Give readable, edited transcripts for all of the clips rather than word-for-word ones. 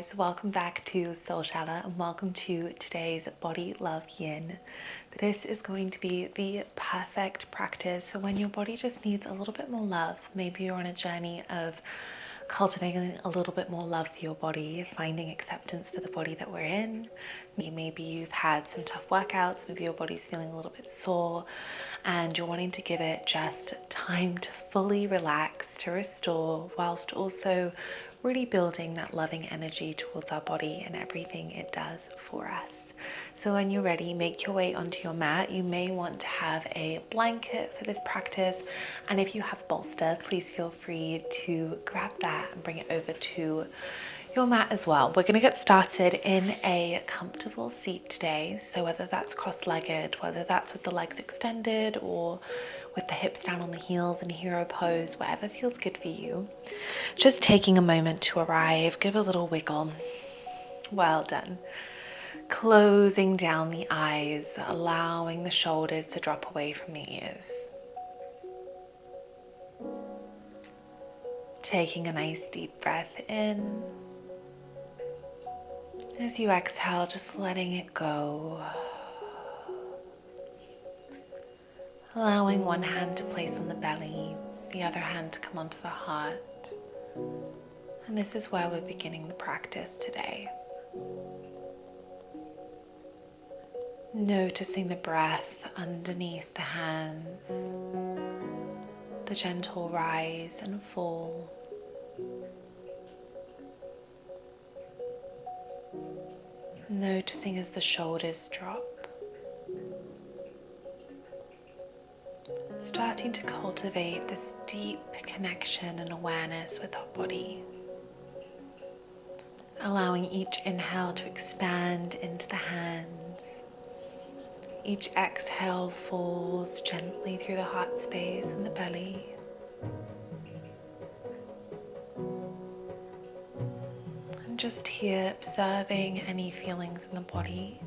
guys, welcome back to Soul Shala and welcome to today's Body Love Yin. This is going to be the perfect practice so when your body just needs a little bit more love. Maybe you're on a journey of cultivating a little bit more love for your body, finding acceptance for the body that we're in. Maybe you've had some tough workouts, maybe your body's feeling a little bit sore and you're wanting to give it just time to fully relax, to restore, whilst also really building that loving energy towards our body and everything it does for us. So when you're ready, make your way onto your mat. You may want to have a blanket for this practice, and if you have a bolster, please feel free to grab that and bring it over to your mat as well. We're going to get started in a comfortable seat today. So whether that's cross-legged, whether that's with the legs extended or with the hips down on the heels in hero pose, whatever feels good for you. Just taking a moment to arrive, give a little wiggle. Well done. Closing down the eyes, allowing the shoulders to drop away from the ears. Taking a nice deep breath in. As you exhale, just letting it go. Allowing one hand to place on the belly, the other hand to come onto the heart. And this is where we're beginning the practice today. Noticing the breath underneath the hands, the gentle rise and fall. Noticing as the shoulders drop. Starting to cultivate this deep connection and awareness with our body. Allowing each inhale to expand into the hands. Each exhale falls gently through the heart space and the belly. And just here observing any feelings in the body,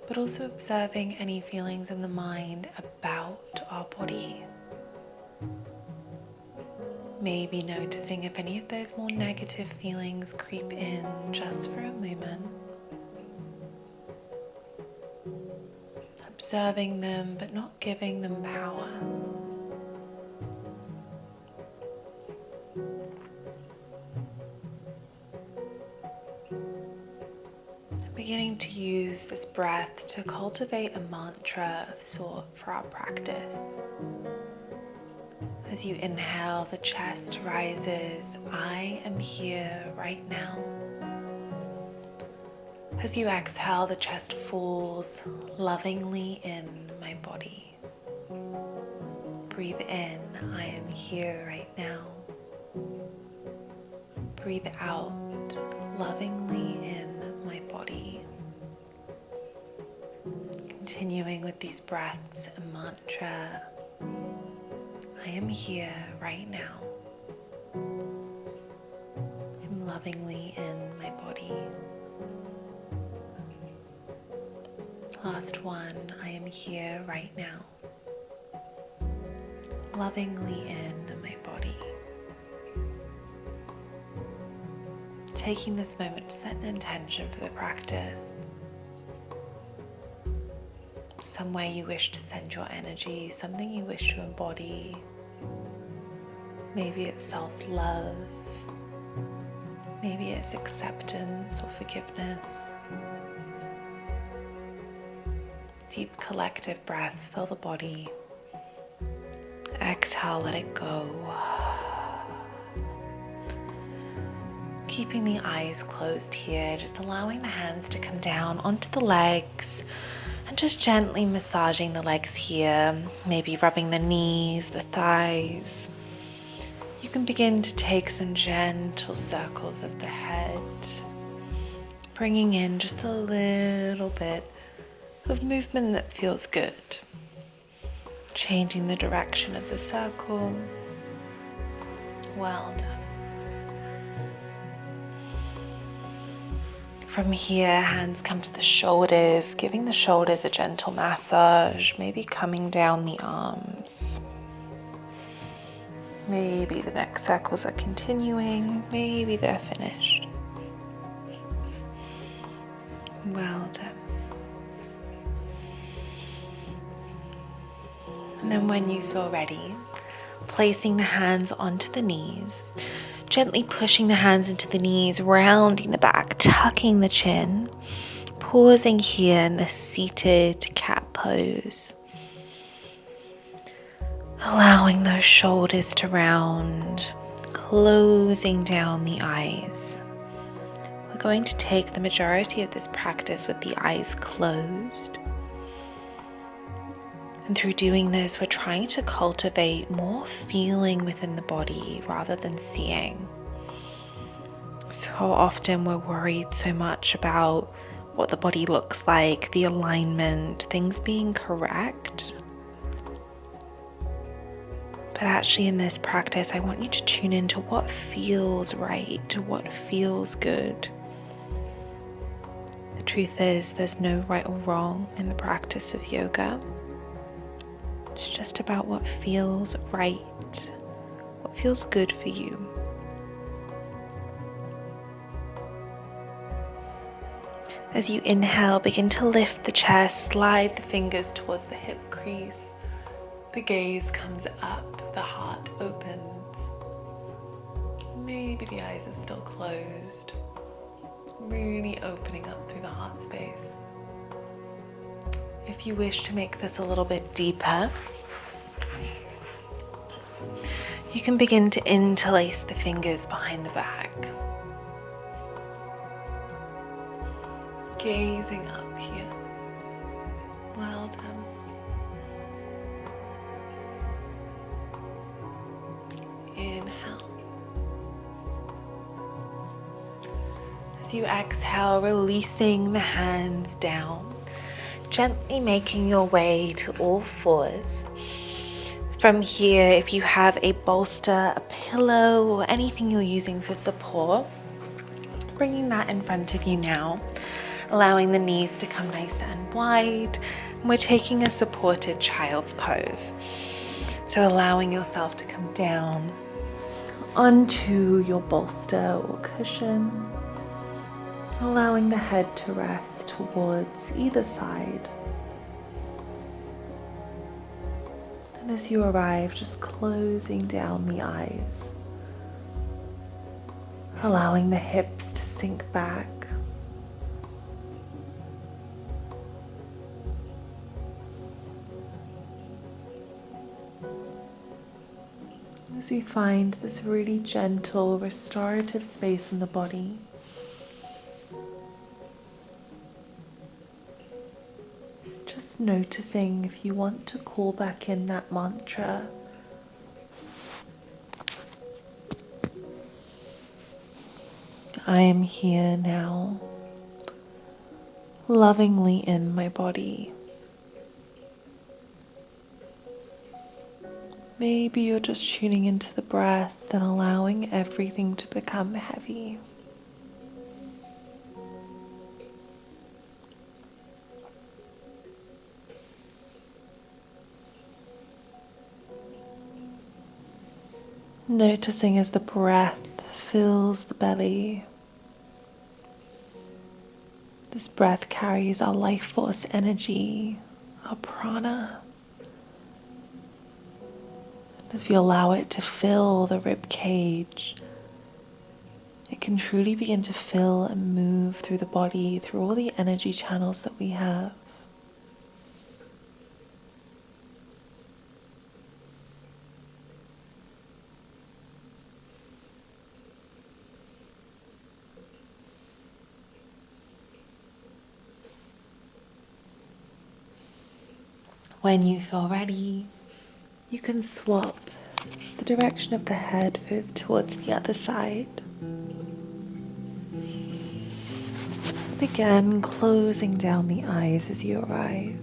but also observing any feelings in the mind about our body. Maybe noticing if any of those more negative feelings creep in just for a moment. Observing them, but not giving them power. Beginning to use this breath to cultivate a mantra of sort for our practice. As you inhale, the chest rises, I am here right now. As you exhale, the chest falls lovingly in my body. Breathe in, I am here right now. Breathe out, lovingly in my body. Continuing with these breaths and mantra, I am here right now. I'm lovingly in my body. Last one, I am here right now. Lovingly in my body. Taking this moment to set an intention for the practice. Somewhere you wish to send your energy, something you wish to embody. Maybe it's self-love. Maybe it's acceptance or forgiveness. Deep collective breath, fill the body. Exhale, let it go. Keeping the eyes closed here, just allowing the hands to come down onto the legs and just gently massaging the legs here, maybe rubbing the knees, the thighs. You can begin to take some gentle circles of the head, bringing in just a little bit of movement that feels good. Changing the direction of the circle. Well done. From here, hands come to the shoulders, giving the shoulders a gentle massage, maybe coming down the arms. Maybe the neck circles are continuing, maybe they're finished. Well done. And then when you feel ready, placing the hands onto the knees, gently pushing the hands into the knees, rounding the back, tucking the chin, pausing here in the seated cat pose. Allowing those shoulders to round, closing down the eyes. We're going to take the majority of this practice with the eyes closed. And through doing this, we're trying to cultivate more feeling within the body rather than seeing. So often we're worried so much about what the body looks like, the alignment, things being correct. But actually in this practice, I want you to tune into what feels right, to what feels good. The truth is, there's no right or wrong in the practice of yoga. It's just about what feels right, what feels good for you. As you inhale, begin to lift the chest, slide the fingers towards the hip crease. The gaze comes up, the heart opens. Maybe the eyes are still closed. Really opening up through the heart space. If you wish to make this a little bit deeper, you can begin to interlace the fingers behind the back. Gazing up here. Well done. Inhale. As you exhale, releasing the hands down, gently making your way to all fours. From here, if you have a bolster, a pillow, or anything you're using for support, bringing that in front of you now, allowing the knees to come nice and wide. And we're taking a supported child's pose. So allowing yourself to come down onto your bolster or cushion, allowing the head to rest towards either side. And as you arrive, just closing down the eyes, allowing the hips to sink back. As we find this really gentle, restorative space in the body, just noticing if you want to call back in that mantra. I am here now, lovingly in my body. Maybe you're just tuning into the breath and allowing everything to become heavy. Noticing as the breath fills the belly. This breath carries our life force energy, our prana. As we allow it to fill the rib cage, it can truly begin to fill and move through the body, through all the energy channels that we have. When you feel ready, you can swap the direction of the head over towards the other side. And again, closing down the eyes as you arrive.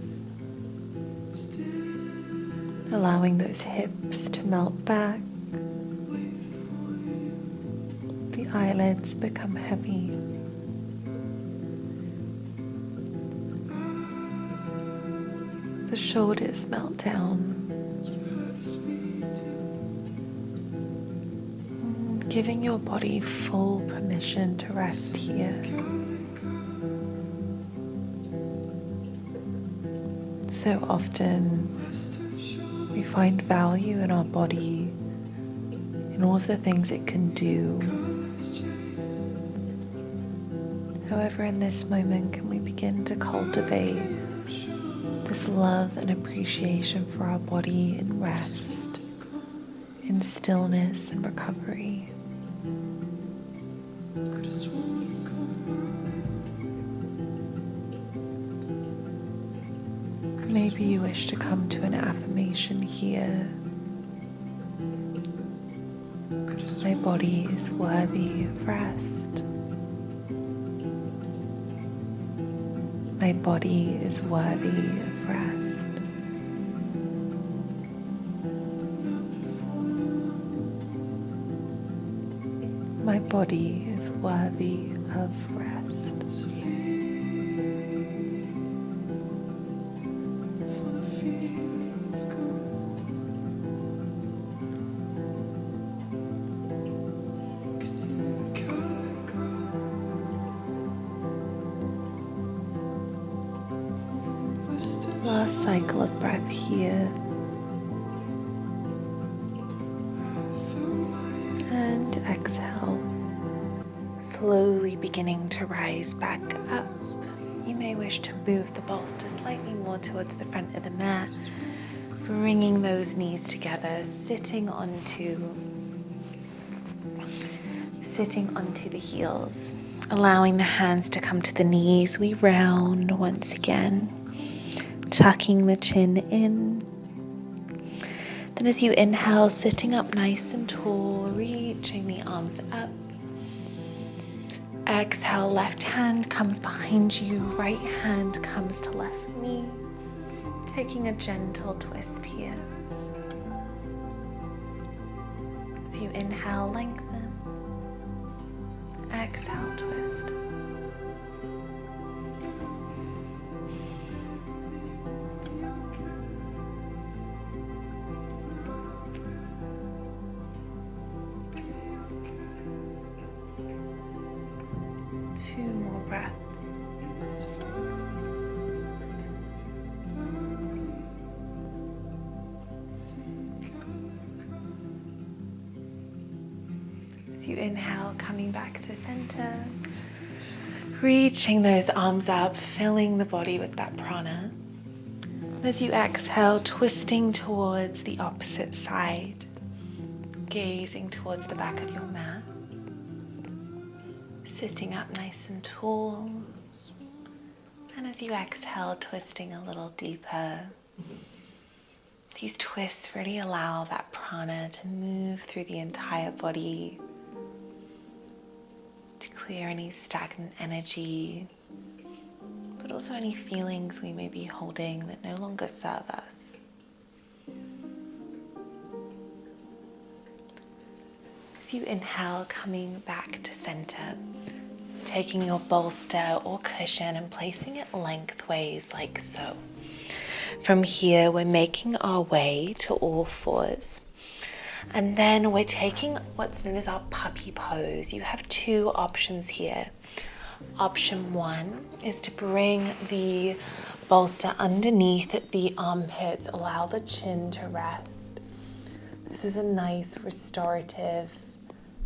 Allowing those hips to melt back. The eyelids become heavy. The shoulders melt down. Giving your body full permission to rest here. So often we find value in our body, in all of the things it can do. However, in this moment, can we begin to cultivate this love and appreciation for our body in rest, in stillness and recovery? Maybe you wish to come to an affirmation here. My body is worthy of rest. My body is worthy of rest. My body is worthy of rest. Last cycle of breath here. And exhale. Slowly beginning to rise back up. You may wish to move the bolster slightly more towards the front of the mat, bringing those knees together, sitting onto the heels, allowing the hands to come to the knees. We round once again, tucking the chin in. Then as you inhale, sitting up nice and tall, reaching the arms up. Exhale, left hand comes behind you, right hand comes to left knee. Taking a gentle twist here. As you inhale, lengthen. Exhale, twist. Two more breaths. As you inhale, coming back to center, reaching those arms up, filling the body with that prana. As you exhale, twisting towards the opposite side, gazing towards the back of your mat. Sitting up nice and tall. And as you exhale, twisting a little deeper. These twists really allow that prana to move through the entire body, to clear any stagnant energy, but also any feelings we may be holding that no longer serve us. As you inhale, coming back to center, taking your bolster or cushion and placing it lengthways like so. From here, we're making our way to all fours. And then we're taking what's known as our puppy pose. You have two options here. Option one is to bring the bolster underneath the armpits, allow the chin to rest. This is a nice, restorative,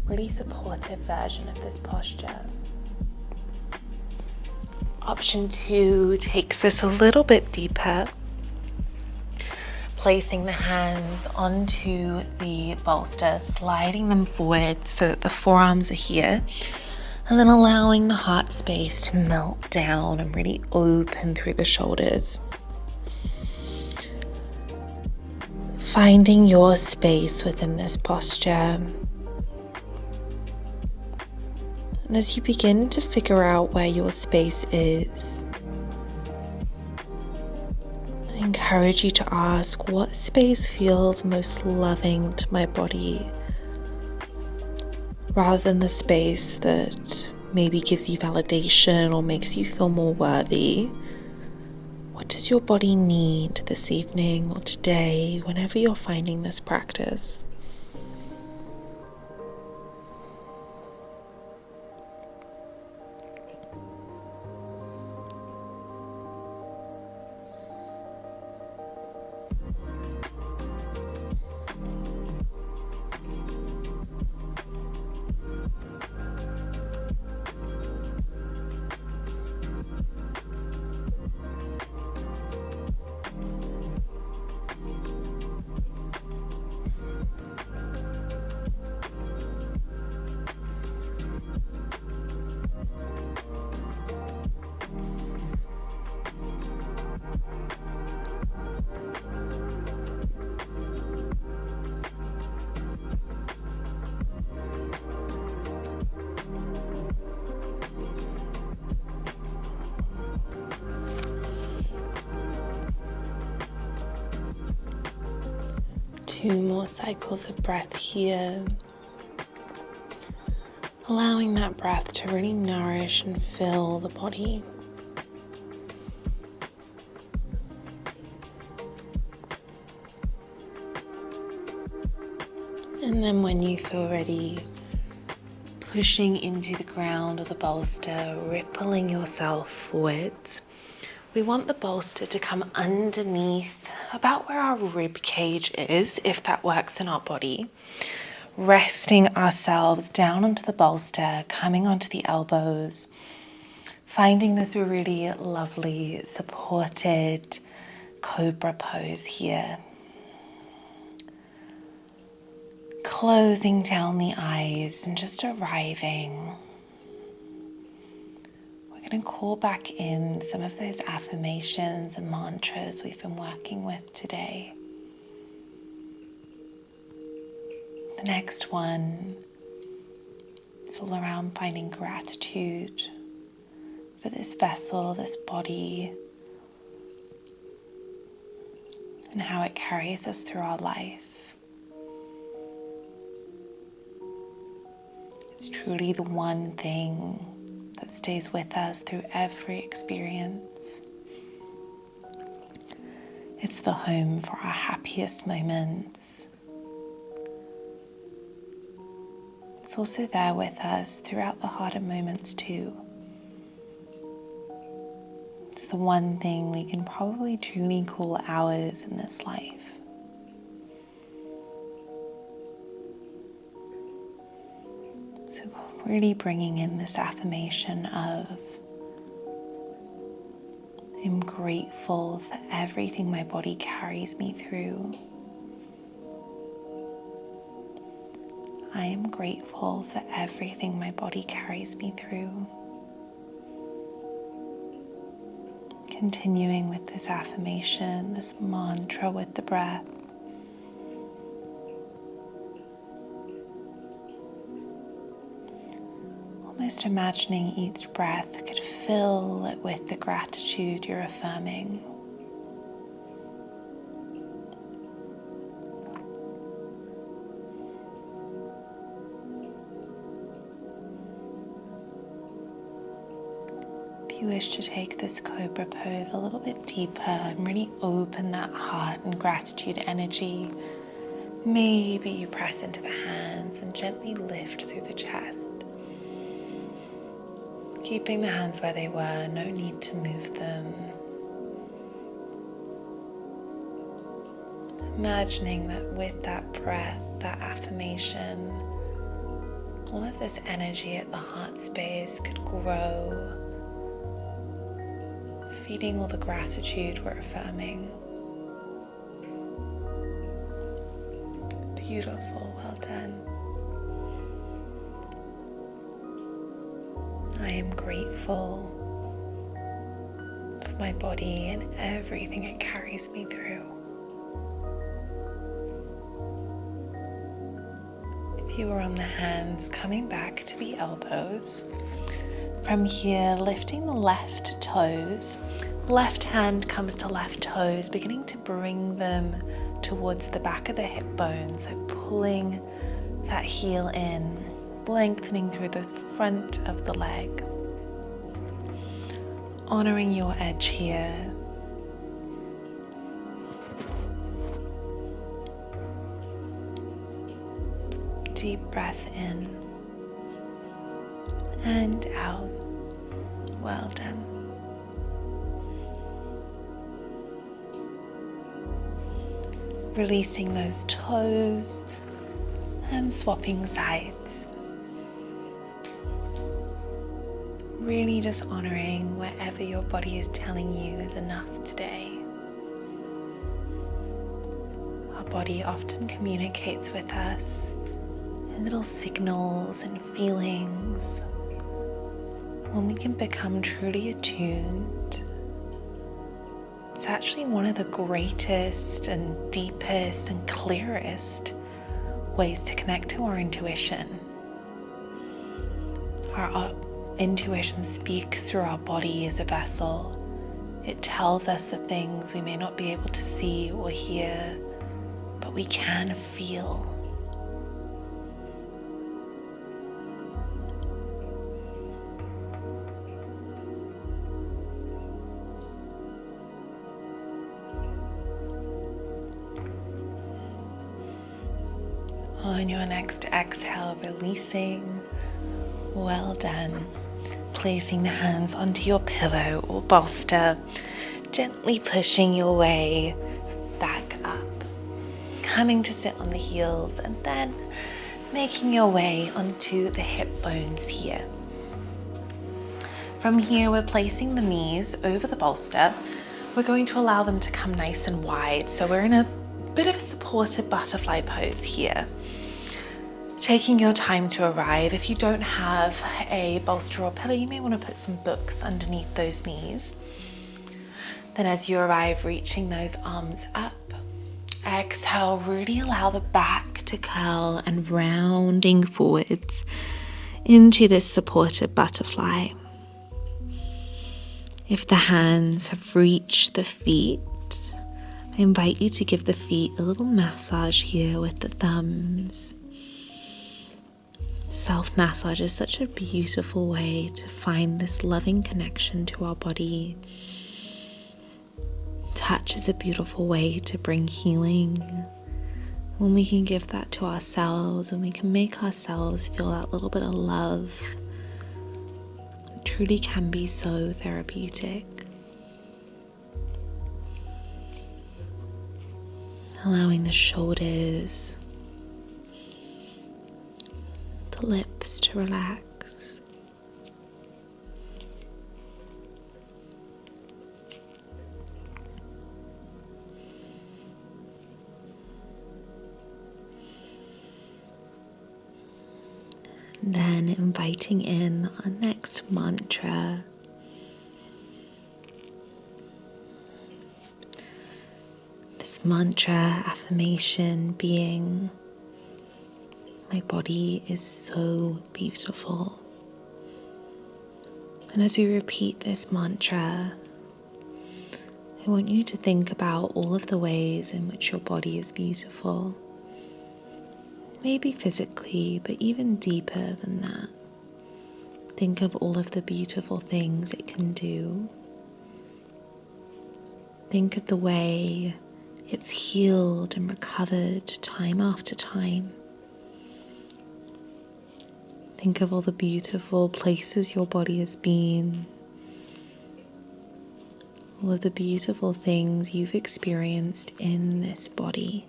really supportive version of this posture. Option two takes us a little bit deeper, placing the hands onto the bolster, sliding them forward so that the forearms are here, and then allowing the heart space to melt down and really open through the shoulders. Finding your space within this posture. And as you begin to figure out where your space is, I encourage you to ask, what space feels most loving to my body, rather than the space that maybe gives you validation or makes you feel more worthy. What does your body need this evening or today, whenever you're finding this practice? 2 more cycles of breath here. Allowing that breath to really nourish and fill the body. And then when you feel ready, pushing into the ground or the bolster, rippling yourself forwards. We want the bolster to come underneath about where our rib cage is, if that works in our body. Resting ourselves down onto the bolster, coming onto the elbows, finding this really lovely supported cobra pose here. Closing down the eyes and just arriving. We're going to call back in some of those affirmations and mantras we've been working with today. The next one is all around finding gratitude for this vessel, this body, and how it carries us through our life. It's truly the one thing that stays with us through every experience. It's the home for our happiest moments. It's also there with us throughout the harder moments too. It's the one thing we can probably truly call ours in this life. So really bringing in this affirmation of, I'm grateful for everything my body carries me through. I am grateful for everything my body carries me through. Continuing with this affirmation, this mantra with the breath. Almost imagining each breath could fill it with the gratitude you're affirming. If you wish to take this cobra pose a little bit deeper and really open that heart and gratitude energy, maybe you press into the hands and gently lift through the chest. Keeping the hands where they were, no need to move them. Imagining that with that breath, that affirmation, all of this energy at the heart space could grow, feeding all the gratitude we're affirming. Beautiful, well done. I am grateful for my body and everything it carries me through. If you were on the hands, coming back to the elbows. From here, lifting the left toes. Left hand comes to left toes, beginning to bring them towards the back of the hip bone. So pulling that heel in, lengthening through the front of the leg. Honoring your edge here. Deep breath in and out. Well done. Releasing those toes and swapping sides. Really just honoring wherever your body is telling you is enough today. Our body often communicates with us in little signals and feelings. When we can become truly attuned, it's actually one of the greatest and deepest and clearest ways to connect to our intuition. Our intuition speaks through our body as a vessel. It tells us the things we may not be able to see or hear but we can feel. On your next exhale, releasing. Well done. Placing the hands onto your pillow or bolster, gently pushing your way back up. Coming to sit on the heels and then making your way onto the hip bones here. From here, we're placing the knees over the bolster. We're going to allow them to come nice and wide. So we're in a bit of a supported butterfly pose here. Taking your time to arrive. If you don't have a bolster or pillow, you may want to put some books underneath those knees. Then as you arrive, reaching those arms up. Exhale, really allow the back to curl and rounding forwards into this supported butterfly. If the hands have reached the feet, I invite you to give the feet a little massage here with the thumbs. Self-massage is such a beautiful way to find this loving connection to our body. Touch is a beautiful way to bring healing. When we can give that to ourselves, when we can make ourselves feel that little bit of love, it truly can be so therapeutic. Allowing the shoulders, the lips to relax. Then inviting in our next mantra. This mantra affirmation being, my body is so beautiful. And as we repeat this mantra, I want you to think about all of the ways in which your body is beautiful. Maybe physically, but even deeper than that. Think of all of the beautiful things it can do. Think of the way it's healed and recovered time after time. Think of all the beautiful places your body has been. All of the beautiful things you've experienced in this body.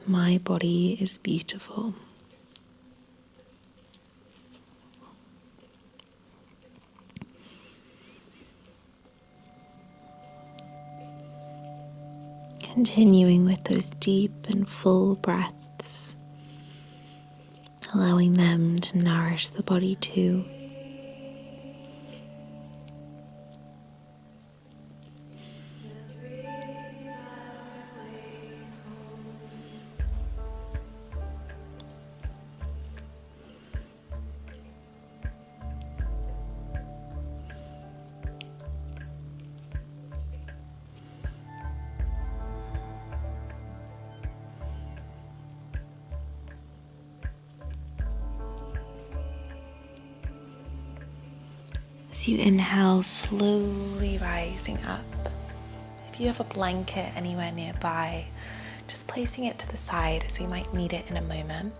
My body is beautiful. Continuing with those deep and full breaths, allowing them to nourish the body too. As you inhale, slowly rising up. If you have a blanket anywhere nearby, just placing it to the side as we might need it in a moment.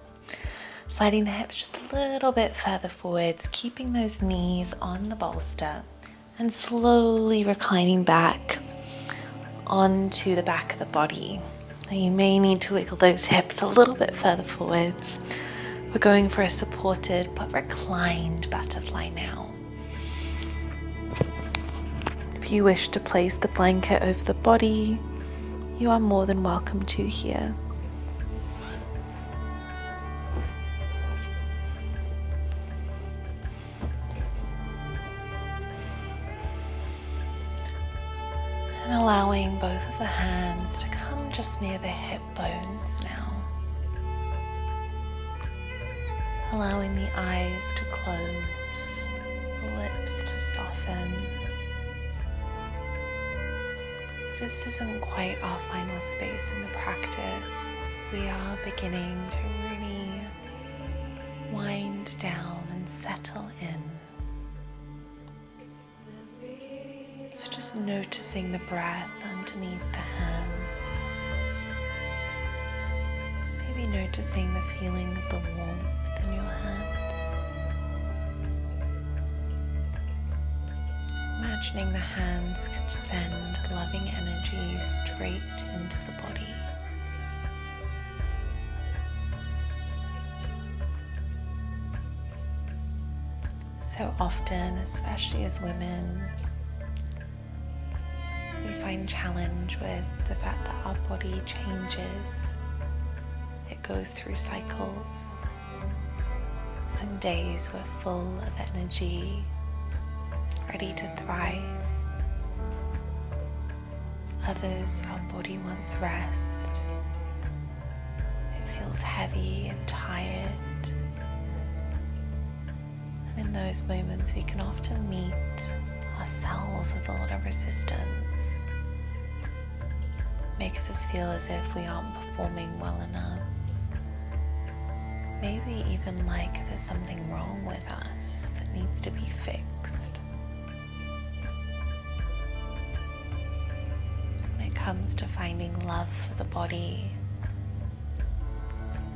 Sliding the hips just a little bit further forwards, keeping those knees on the bolster, and slowly reclining back onto the back of the body. Now you may need to wiggle those hips a little bit further forwards. We're going for a supported but reclined butterfly now. If you wish to place the blanket over the body, you are more than welcome to here. And allowing both of the hands to come just near the hip bones now. Allowing the eyes to close, the lips to soften. this isn't quite our final space in the practice. We are beginning to really wind down and settle in. So just noticing the breath underneath the hands. Maybe noticing the feeling of the warmth in your hands. Imagining the hands could send loving energy straight into the body. So often, especially as women, we find challenge with the fact that our body changes. It goes through cycles. Some days we're full of energy, ready to thrive. Others, our body wants rest. It feels heavy and tired. And in those moments, we can often meet ourselves with a lot of resistance. Makes us feel as if we aren't performing well enough. Maybe even like there's something wrong with us that needs to be fixed. When it comes to finding love for the body,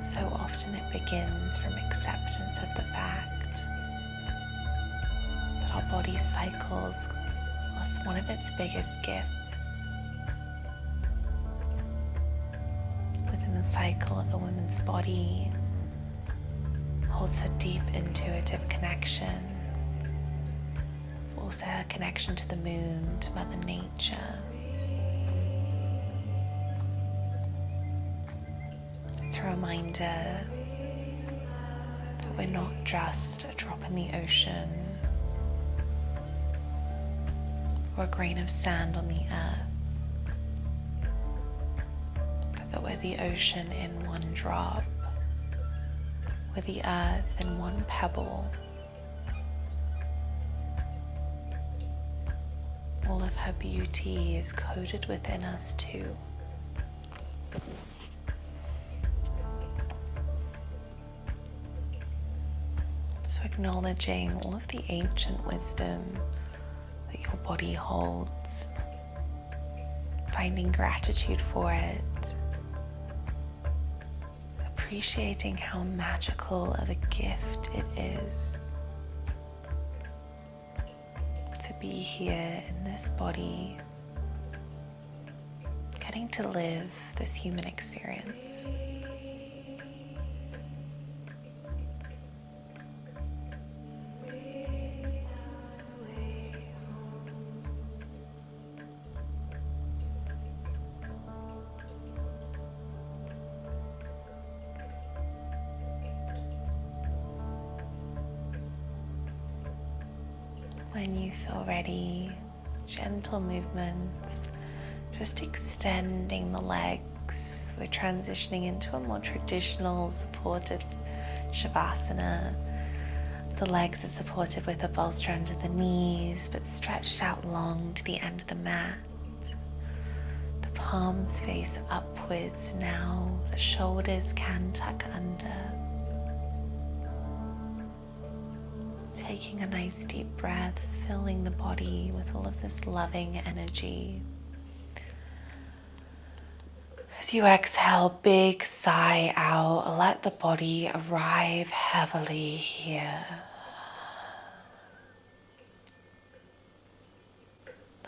so often it begins from acceptance of the fact that our body cycles are one of its biggest gifts. Within the cycle of a woman's body holds a deep intuitive connection, also a connection to the moon, to Mother Nature. It's a reminder that we're not just a drop in the ocean or a grain of sand on the earth, but that we're the ocean in one drop. We're the earth in one pebble. All of her beauty is coded within us too. So acknowledging all of the ancient wisdom that your body holds, finding gratitude for it, appreciating how magical of a gift it is to be here in this body, getting to live this human experience. When you feel ready, gentle movements, just extending the legs. We're transitioning into a more traditional supported Shavasana. The legs are supported with a bolster under the knees, but stretched out long to the end of the mat. The palms face upwards now. The shoulders can tuck under. Taking a nice deep breath, filling the body with all of this loving energy. As you exhale, big sigh out. Let the body arrive heavily here.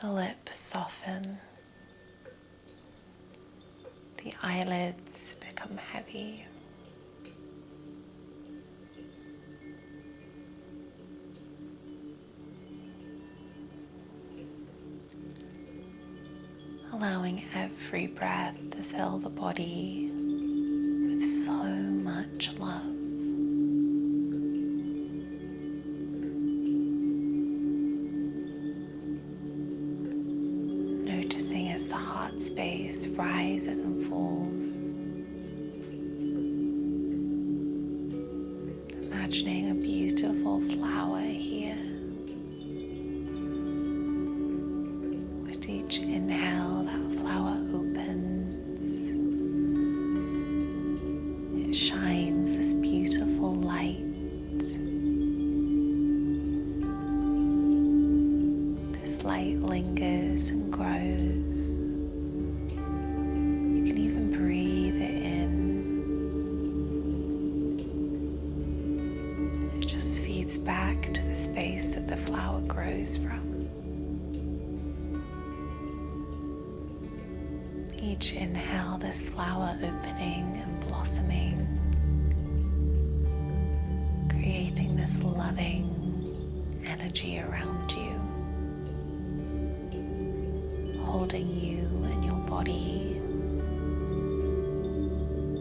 The lips soften. The eyelids become heavy. Allowing every breath to fill the body with so much love. Noticing as the heart space rises and falls. Imagining a beautiful flower here. With each inhale, that shines this beautiful light. This light lingers and grows. You can even breathe it in. It just feeds back to the space that the flower grows from. Each inhale, this flower opening and blossoming, creating this loving energy around you, holding you and your body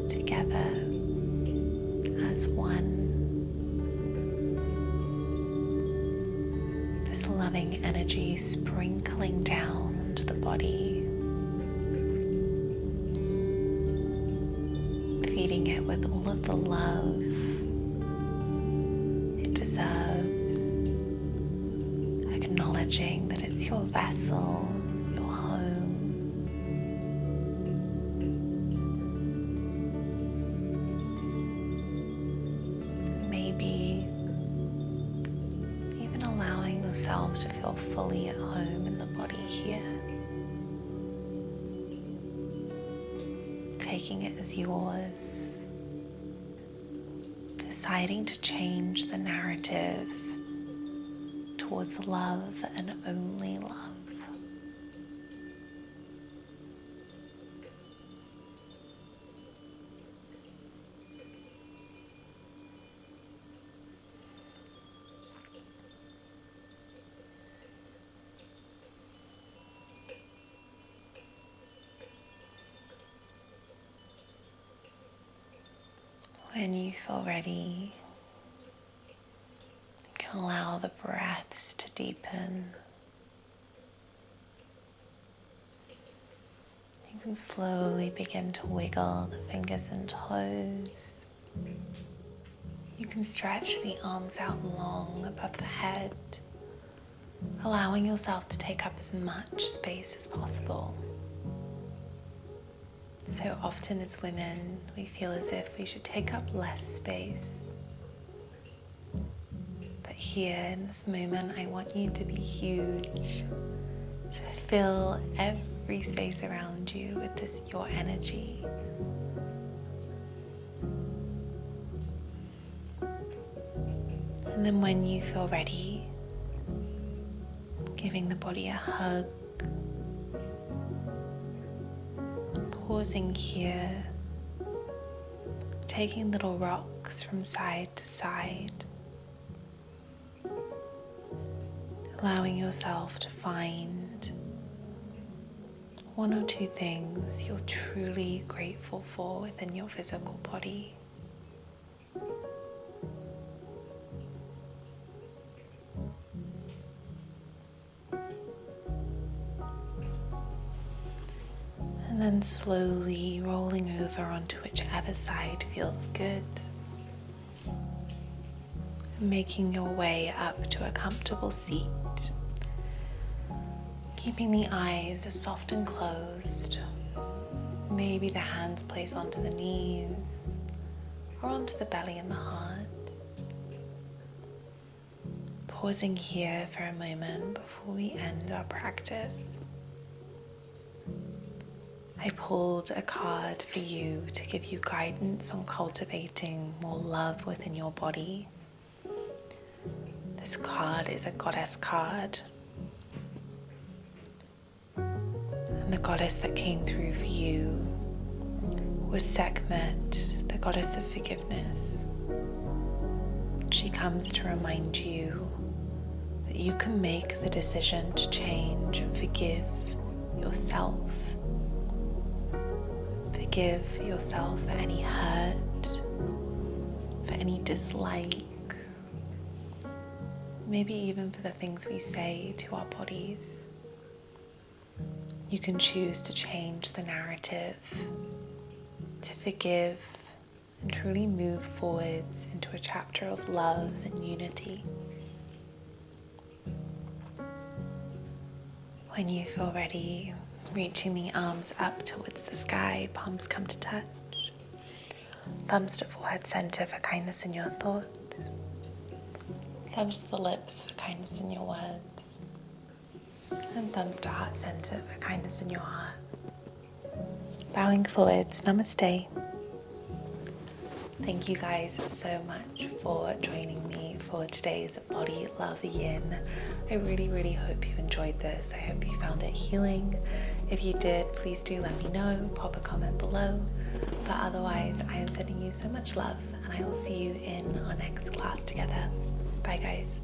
together as one. This loving energy sprinkling down to the body, feeding it with all of the love it deserves, acknowledging that it's your vessel, your home. Maybe even allowing yourself to feel fully at home in the body here. Taking it as yours, deciding to change the narrative towards love and only love. When you feel ready, you can allow the breaths to deepen. You can slowly begin to wiggle the fingers and toes. You can stretch the arms out long above the head, allowing yourself to take up as much space as possible. So often as women, we feel as if we should take up less space. But here in this moment, I want you to be huge, to fill every space around you with this, your energy. And then when you feel ready, giving the body a hug, pausing here, taking little rocks from side to side, allowing yourself to find one or two things you're truly grateful for within your physical body. And then slowly rolling over onto whichever side feels good. Making your way up to a comfortable seat. Keeping the eyes soft and closed. Maybe the hands placed onto the knees or onto the belly and the heart. Pausing here for a moment before we end our practice. I pulled a card for you to give you guidance on cultivating more love within your body. This card is a goddess card. And the goddess that came through for you was Sekhmet, the goddess of forgiveness. She comes to remind you that you can make the decision to change and forgive yourself. Forgive yourself for any hurt, for any dislike, maybe even for the things we say to our bodies. You can choose to change the narrative, to forgive and truly move forwards into a chapter of love and unity. When you feel ready, reaching the arms up towards the sky, palms come to touch. Thumbs to forehead center for kindness in your thoughts. Thumbs to the lips for kindness in your words. And thumbs to heart center for kindness in your heart. Bowing forwards, namaste. Thank you guys so much for joining me for today's Body Love Yin. I really hope you enjoyed this. I hope you found it healing. If you did, please do let me know, pop a comment below. But otherwise, I am sending you so much love, and I will see you in our next class together. Bye guys.